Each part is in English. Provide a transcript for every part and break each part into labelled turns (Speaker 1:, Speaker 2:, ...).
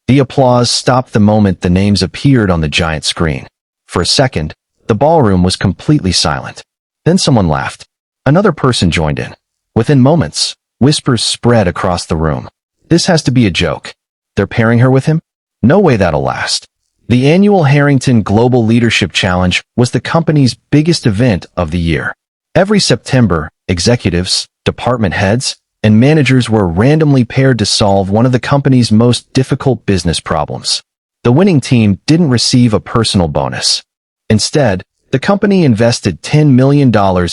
Speaker 1: The applause stopped the moment the names appeared on the giant screen. For a second, the ballroom was completely silent. Then someone laughed. Another person joined in. Within moments, whispers spread across the room. This has to be a joke. They're pairing her with him? No way that'll last. The annual Harrington Global Leadership Challenge was the company's biggest event of the year. Every September, executives, department heads, and managers were randomly paired to solve one of the company's most difficult business problems. The winning team didn't receive a personal bonus. Instead, the company invested $10 million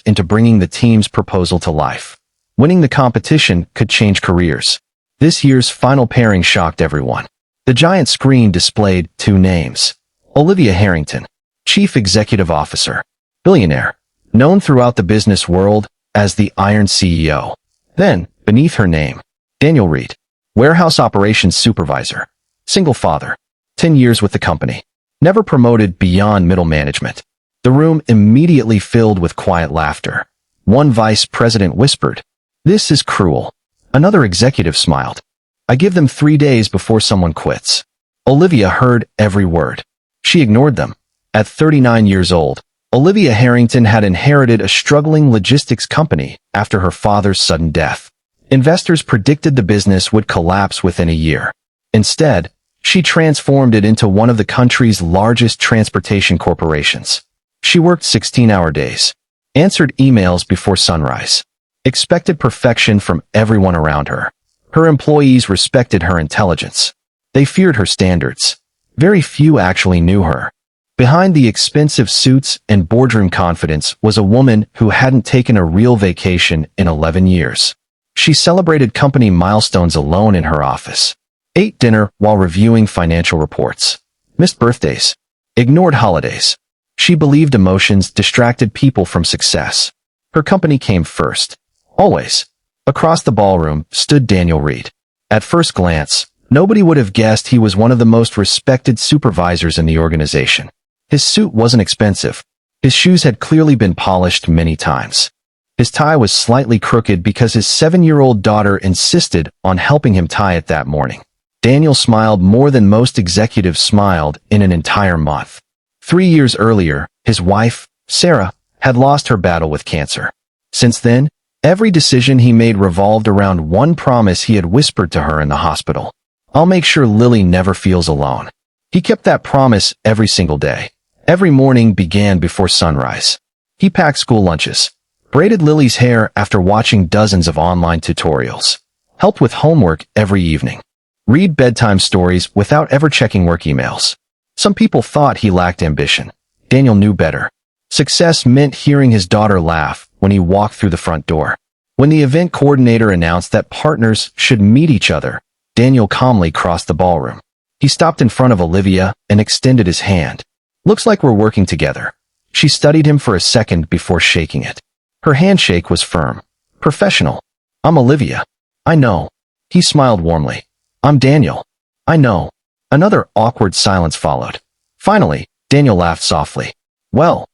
Speaker 1: into bringing the team's proposal to life. Winning the competition could change careers. This year's final pairing shocked everyone. The giant screen displayed two names. Olivia Harrington, Chief Executive Officer, billionaire, known throughout the business world as the Iron CEO. Then, beneath her name, Daniel Reed, Warehouse Operations Supervisor, single father, 10 years with the company, never promoted beyond middle management. The room immediately filled with quiet laughter. One vice president whispered, "This is cruel." Another executive smiled. "I give them 3 days before someone quits." Olivia heard every word. She ignored them. At 39 years old, Olivia Harrington had inherited a struggling logistics company after her father's sudden death. Investors predicted the business would collapse within a year. Instead, she transformed it into one of the country's largest transportation corporations. She worked 16-hour days, answered emails before sunrise, expected perfection from everyone around her. Her employees respected her intelligence. They feared her standards. Very few actually knew her. Behind the expensive suits and boardroom confidence was a woman who hadn't taken a real vacation in 11 years. She celebrated company milestones alone in her office, ate dinner while reviewing financial reports, missed birthdays, ignored holidays. She believed emotions distracted people from success. Her company came first, always. Across the ballroom stood Daniel Reed. At first glance, nobody would have guessed he was one of the most respected supervisors in the organization. His suit wasn't expensive. His shoes had clearly been polished many times. His tie was slightly crooked because his 7-year-old daughter insisted on helping him tie it that morning. Daniel smiled more than most executives smiled in an entire month. 3 years earlier, his wife, Sarah, had lost her battle with cancer. Since then, every decision he made revolved around one promise he had whispered to her in the hospital. "I'll make sure Lily never feels alone." He kept that promise every single day. Every morning began before sunrise. He packed school lunches, braided Lily's hair after watching dozens of online tutorials, helped with homework every evening, read bedtime stories without ever checking work emails. Some people thought he lacked ambition. Daniel knew better. Success meant hearing his daughter laugh when he walked through the front door. When the event coordinator announced that partners should meet each other, Daniel calmly crossed the ballroom. He stopped in front of Olivia and extended his hand. "Looks like we're working together." She studied him for a second before shaking it. Her handshake was firm, professional. "I'm Olivia." "I know." He smiled warmly. "I'm Daniel." "I know." Another awkward silence followed. Finally, Daniel laughed softly. "Well,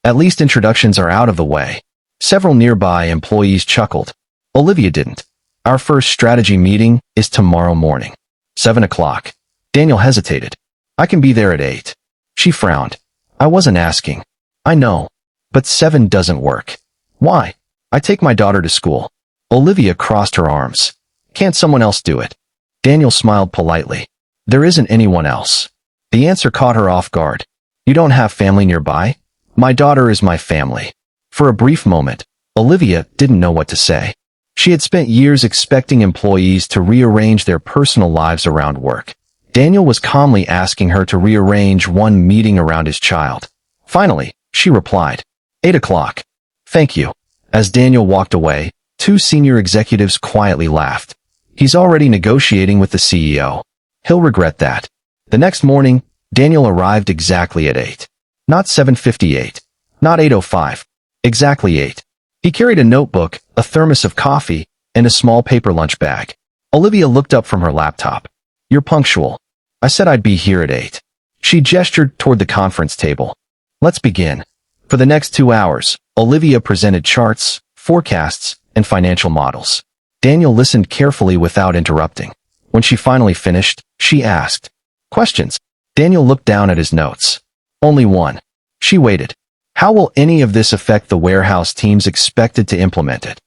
Speaker 1: at least introductions are out of the way." Several nearby employees chuckled. Olivia didn't. "Our first strategy meeting is tomorrow morning. 7 o'clock. Daniel hesitated. "I can be there at 8. She frowned. "I wasn't asking." "I know. But 7 doesn't work." "Why?" "I take my daughter to school." Olivia crossed her arms. "Can't someone else do it?" Daniel smiled politely. "There isn't anyone else." The answer caught her off guard. "You don't have family nearby?" "My daughter is my family." For a brief moment, Olivia didn't know what to say. She had spent years expecting employees to rearrange their personal lives around work. Daniel was calmly asking her to rearrange one meeting around his child. Finally, she replied, 8 o'clock. "Thank you." As Daniel walked away, 2 senior executives quietly laughed. "He's already negotiating with the CEO. He'll regret that." The next morning, Daniel arrived exactly at 8. Not 7:58. Not 8:05. Exactly 8. He carried a notebook, a thermos of coffee, and a small paper lunch bag. Olivia looked up from her laptop. "You're punctual. I said I'd be here at 8. She gestured toward the conference table. "Let's begin." For the next 2 hours, Olivia presented charts, forecasts, and financial models. Daniel listened carefully without interrupting. When she finally finished, she asked, "Questions?" Daniel looked down at his notes. Only one. She waited. How will any of this affect the warehouse teams expected to implement it?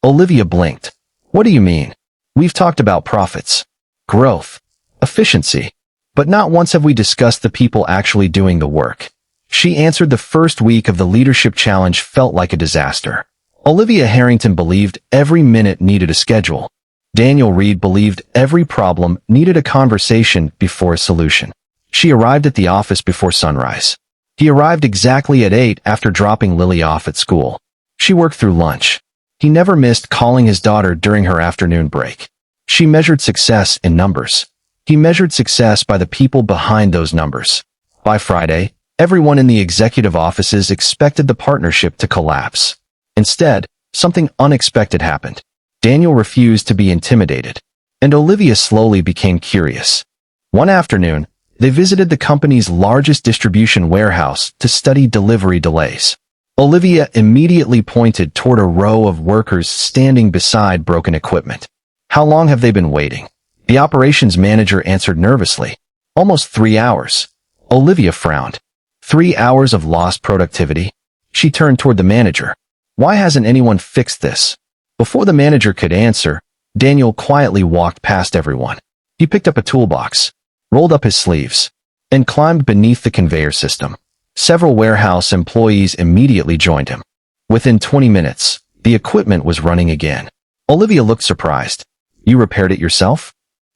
Speaker 1: Olivia blinked. What do you mean? We've talked about profits, growth, efficiency, but not once have we discussed the people actually doing the work. She answered. The first week of the leadership challenge felt like a disaster. Olivia Harrington believed every minute needed a schedule. Daniel Reed believed every problem needed a conversation before a solution. She arrived at the office before sunrise. He arrived exactly at 8 after dropping Lily off at school. She worked through lunch. He never missed calling his daughter during her afternoon break. She measured success in numbers. He measured success by the people behind those numbers. By Friday, everyone in the executive offices expected the partnership to collapse. Instead, something unexpected happened. Daniel refused to be intimidated, and Olivia slowly became curious. One afternoon, they visited the company's largest distribution warehouse to study delivery delays. Olivia immediately pointed toward a row of workers standing beside broken equipment. How long have they been waiting? The operations manager answered nervously. Almost 3 hours. Olivia frowned. 3 hours of lost productivity? She turned toward the manager. Why hasn't anyone fixed this? Before the manager could answer, Daniel quietly walked past everyone. He picked up a toolbox, rolled up his sleeves, and climbed beneath the conveyor system. Several warehouse employees immediately joined him. Within 20 minutes, the equipment was running again. Olivia looked surprised. You repaired it yourself?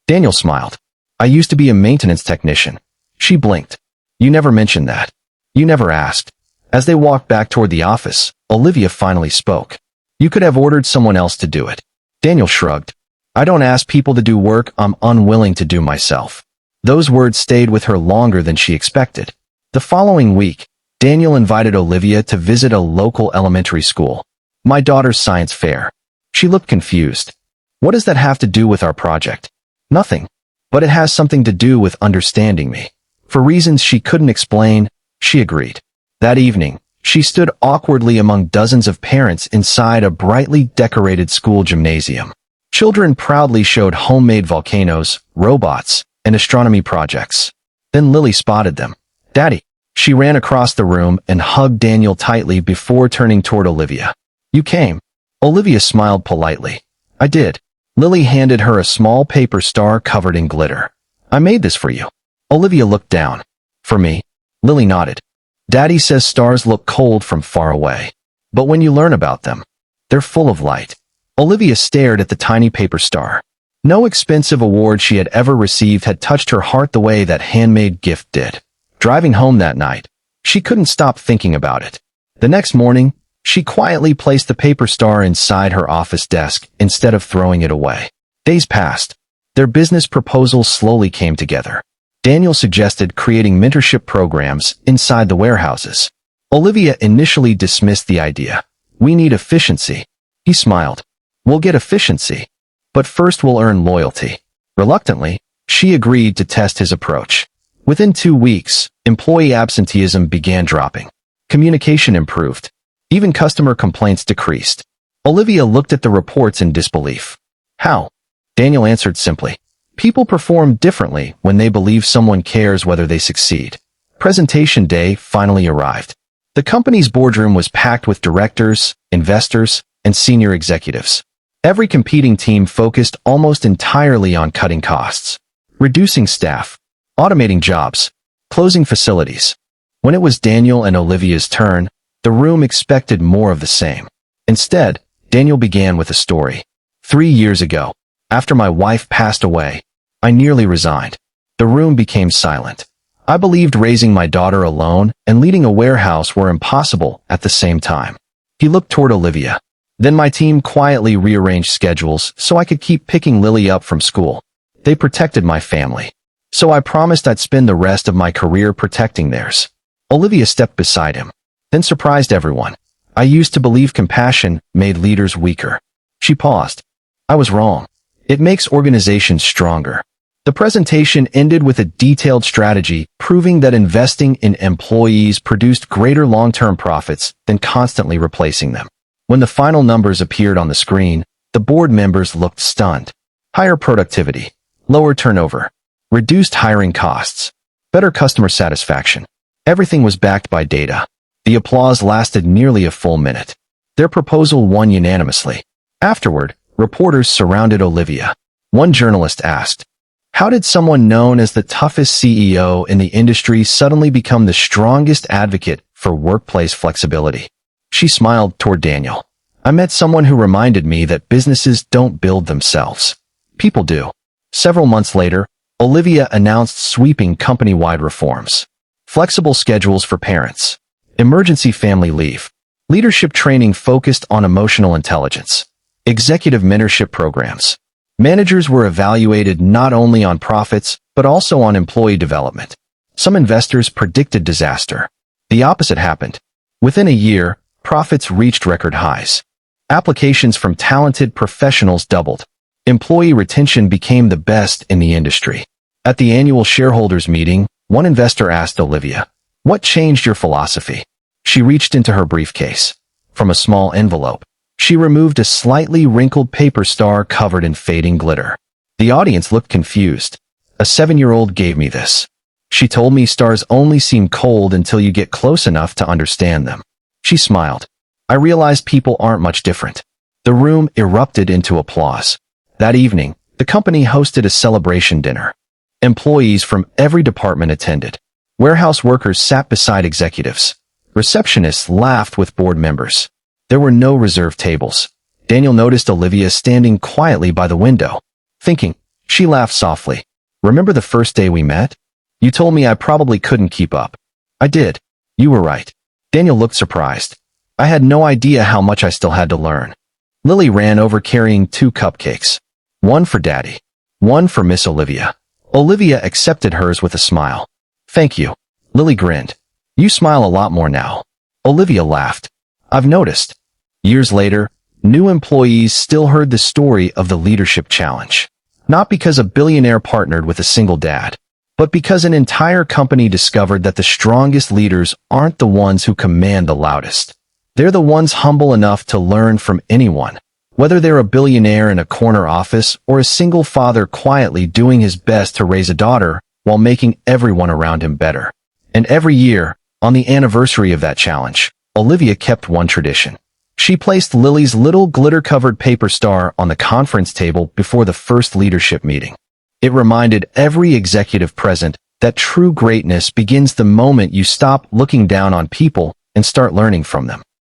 Speaker 1: Daniel smiled. I used to be a maintenance technician. She blinked. You never mentioned that. You never asked. As they walked back toward the office, Olivia finally spoke. You could have ordered someone else to do it. Daniel shrugged. I don't ask people to do work I'm unwilling to do myself. Those words stayed with her longer than she expected. The following week, Daniel invited Olivia to visit a local elementary school. My daughter's science fair. She looked confused. What does that have to do with our project? Nothing. But it has something to do with understanding me. For reasons she couldn't explain, she agreed. That evening, she stood awkwardly among dozens of parents inside a brightly decorated school gymnasium. Children proudly showed homemade volcanoes, robots, and astronomy projects. Then Lily spotted them. Daddy. She ran across the room and hugged Daniel tightly before turning toward Olivia. You came. Olivia smiled politely. I did. Lily handed her a small paper star covered in glitter. I made this for you. Olivia looked down. For me? Lily nodded. Daddy says stars look cold from far away. But when you learn about them, they're full of light. Olivia stared at the tiny paper star. No expensive award she had ever received had touched her heart the way that handmade gift did. Driving home that night, she couldn't stop thinking about it. The next morning, she quietly placed the paper star inside her office desk instead of throwing it away. Days passed. Their business proposals slowly came together. Daniel suggested creating mentorship programs inside the warehouses. Olivia initially dismissed the idea. We need efficiency. He smiled. We'll get efficiency. But first we'll earn loyalty. Reluctantly, she agreed to test his approach. Within 2 weeks, employee absenteeism began dropping. Communication improved. Even customer complaints decreased. Olivia looked at the reports in disbelief. How? Daniel answered simply. People perform differently when they believe someone cares whether they succeed. Presentation day finally arrived. The company's boardroom was packed with directors, investors, and senior executives. Every competing team focused almost entirely on cutting costs, reducing staff, automating jobs, closing facilities. When it was Daniel and Olivia's turn, the room expected more of the same. Instead, Daniel began with a story. 3 years ago, after my wife passed away, I nearly resigned. The room became silent. I believed raising my daughter alone and leading a warehouse were impossible at the same time. He looked toward Olivia. Then my team quietly rearranged schedules so I could keep picking Lily up from school. They protected my family. So I promised I'd spend the rest of my career protecting theirs. Olivia stepped beside him, then surprised everyone. I used to believe compassion made leaders weaker. She paused. I was wrong. It makes organizations stronger. The presentation ended with a detailed strategy proving that investing in employees produced greater long-term profits than constantly replacing them. When the final numbers appeared on the screen, the board members looked stunned. Higher productivity, lower turnover, reduced hiring costs, better customer satisfaction. Everything was backed by data. The applause lasted nearly a full minute. Their proposal won unanimously. Afterward, reporters surrounded Olivia. One journalist asked, "How did someone known as the toughest CEO in the industry suddenly become the strongest advocate for workplace flexibility?" She smiled toward Daniel. "I met someone who reminded me that businesses don't build themselves. People do." Several months later, Olivia announced sweeping company-wide reforms. Flexible schedules for parents, emergency family leave, leadership training focused on emotional intelligence, executive mentorship programs. Managers were evaluated not only on profits, but also on employee development. Some investors predicted disaster. The opposite happened. Within a year, profits reached record highs. Applications from talented professionals doubled. Employee retention became the best in the industry. At the annual shareholders meeting, one investor asked Olivia, "What changed your philosophy?" She reached into her briefcase. From a small envelope, she removed a slightly wrinkled paper star covered in fading glitter. The audience looked confused. "A 7-year-old gave me this. She told me stars only seem cold until you get close enough to understand them." She smiled. "I realized people aren't much different." The room erupted into applause. That evening, the company hosted a celebration dinner. Employees from every department attended. Warehouse workers sat beside executives. Receptionists laughed with board members. There were no reserved tables. Daniel noticed Olivia standing quietly by the window, thinking. She laughed softly. "Remember the first day we met? You told me I probably couldn't keep up." "I did. You were right." Daniel looked surprised. "I had no idea how much I still had to learn." Lily ran over carrying 2 cupcakes. One for Daddy. One for Miss Olivia. Olivia accepted hers with a smile. "Thank you." Lily grinned. "You smile a lot more now." Olivia laughed. "I've noticed." Years later, new employees still heard the story of the leadership challenge. Not because a billionaire partnered with a single dad, but because an entire company discovered that the strongest leaders aren't the ones who command the loudest. They're the ones humble enough to learn from anyone. Whether they're a billionaire in a corner office or a single father quietly doing his best to raise a daughter while making everyone around him better. And every year, on the anniversary of that challenge, Olivia kept one tradition. She placed Lily's little glitter-covered paper star on the conference table before the first leadership meeting. It reminded every executive present that true greatness begins the moment you stop looking down on people and start learning from them.